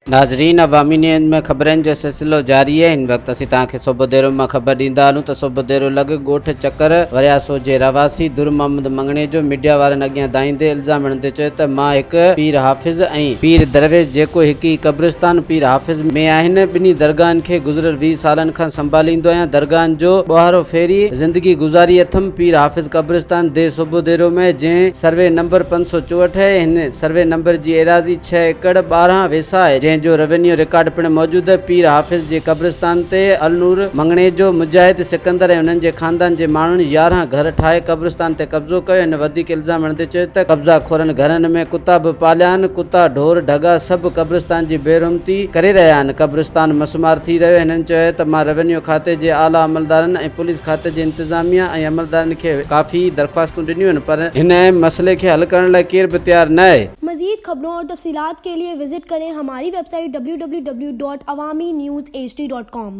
नाज़रीन, अवामी न्यूज़ में खबरनि जो सिलसिलो जारी है। इन वक्त असीं तव्हांखे सोभودेरो मां ख़बर ॾींदा हलूं त सोभودेरो लॻ ॻोठ चकर वरियासो जे रवासी दुर मोहम्मद मङणेजो मीडिया वारनि अॻियां दाईंदे इल्ज़ाम हणंदे चयो त मां हिकु पीर हाफ़िज़ ऐं पीर दरवेश जेको हिकु ई क़ब्रिस्तान पीर हाफ़िज़ में आहिनि, ॿिन्ही दरगाहनि खे गुज़िरियल 20 सालनि खां संभालींदो आहियां। दरगाहनि जो ॿुहारो फेरी ज़िंदगी गुज़ारी अथमि पीर हाफ़िज़ क़ब्रिस्तान दे सोभودेरो में, जंहिं सर्वे नंबर 564 है। हिन सर्वे नंबर जी एराज़ी 6 एकड़ 12 वेसा आहे, जो रेवेन्यू रिकॉर्ड पिण मौजूद है। पीर हाफ़िज़ जे क़ब्रिस्तान ते अल नूर मङणेजो मुजाहिद सिकंदर ऐं उन्हनि जे खानदान जे माण्हुनि 11 घर ठाहे क़ब्रिस्तान ते कब्ज़ो कयो। हिन वधीक इल्ज़ाम हणंदे चयो त कब्ज़ा खोरनि घरनि में कुता बि पालिया आहिनि। कुता ढोर ढगा सभु क़ब्रिस्तान जी बेरहमती करे रहिया आहिनि। क़ब्रिस्तान मसमार थी रहियो। हिननि चयो त मां रेवेन्यू खाते जे आला अमलदारनि ऐं पुलिस खाते जे इंतज़ामिया ऐं अमलदारनि खे काफ़ी दरख़्वास्तूं ॾिनियूं आहिनि, पर हिन मसइले खे हल करण लाइ केर बि तैयार न आहे। मज़ीद खबरों और तफसीलात के लिए विजिट करें हमारी वेबसाइट www.awamiNewsHD.com।